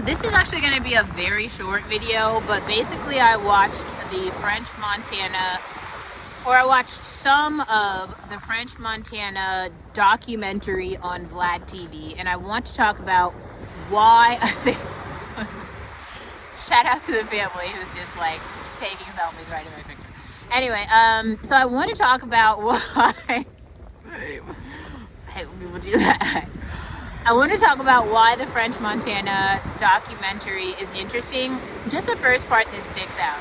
This is actually going to be a very short video, but basically I watched the French Montana, or I watched some of the French Montana documentary on Vlad TV, and I want to talk about why I think, shout out to the family who's just like taking selfies right in my picture. Anyway, so I want to talk about why, I hate when people do that. I want to talk about why the French Montana documentary is interesting. Just the first part that sticks out.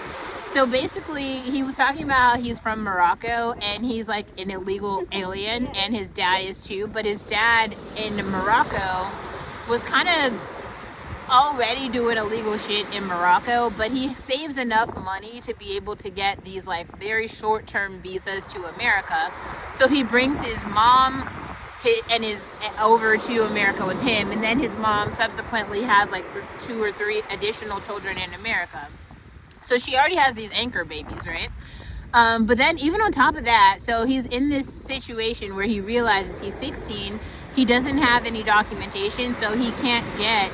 So basically, he was talking about how he's from Morocco and he's like an illegal alien, and his dad is too. But his dad in Morocco was kind of already doing illegal shit in Morocco, but he saves enough money to be able to get these like very short-term visas to America. So he brings his mom and is over to America with him, and then his mom subsequently has like 2 or 3 additional children in America. So she already has these anchor babies, right? But then even on top of that, so he's in this situation where he realizes he's 16, he doesn't have any documentation, so he can't get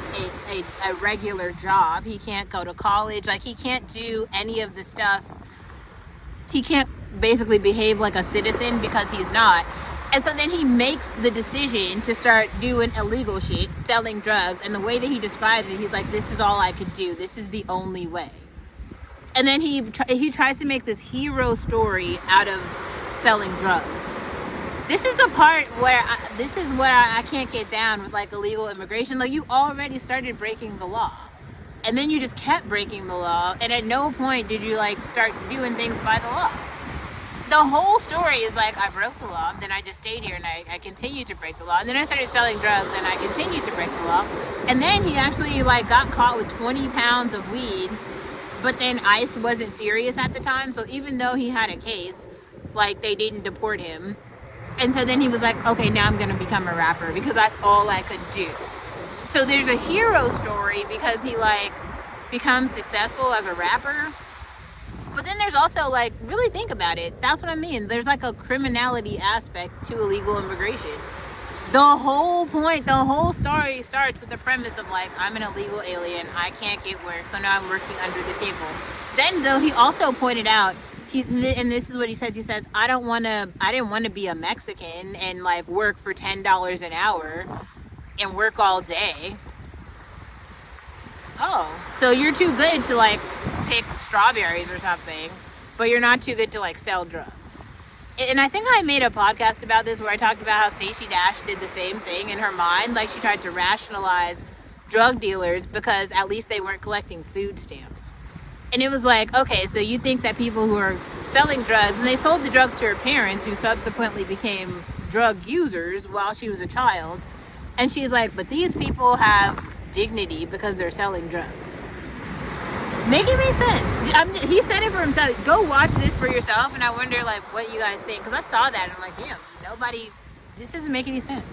a regular job, he can't go to college, like he can't do any of the stuff, he can't basically behave like a citizen because he's not. And so then he makes the decision to start doing illegal shit, selling drugs. And the way that he describes it, he's like, this is all I could do. This is the only way. And then he tries to make this hero story out of selling drugs. This is the part where I can't get down with like illegal immigration. Like, you already started breaking the law. And then you just kept breaking the law. And at no point did you like start doing things by the law. The whole story is like, I broke the law, then I just stayed here and I continued to break the law. And then I started selling drugs and I continued to break the law. And then he actually like got caught with 20 pounds of weed, but then ICE wasn't serious at the time. So even though he had a case, like they didn't deport him. And so then he was like, okay, now I'm going to become a rapper because that's all I could do. So there's a hero story because he like becomes successful as a rapper. But then there's also like, really think about it. That's what I mean. There's like a criminality aspect to illegal immigration. The whole point, the whole story starts with the premise of like, I'm an illegal alien. I can't get work. So now I'm working under the table. Then though, he also pointed out, and this is what he says, I didn't want to be a Mexican and like work for $10 an hour and work all day. Oh, so you're too good to like pick strawberries or something, but you're not too good to like sell drugs. And I think I made a podcast about this where I talked about how Stacey Dash did the same thing in her mind. Like, she tried to rationalize drug dealers because at least they weren't collecting food stamps. And it was like, okay, so you think that people who are selling drugs, and they sold the drugs to her parents who subsequently became drug users while she was a child. And she's like, but these people have dignity because they're selling drugs. Make it make sense. He said it for himself. Go watch this for yourself, and I wonder like what you guys think, because I saw that and I'm like, damn, this doesn't make any sense.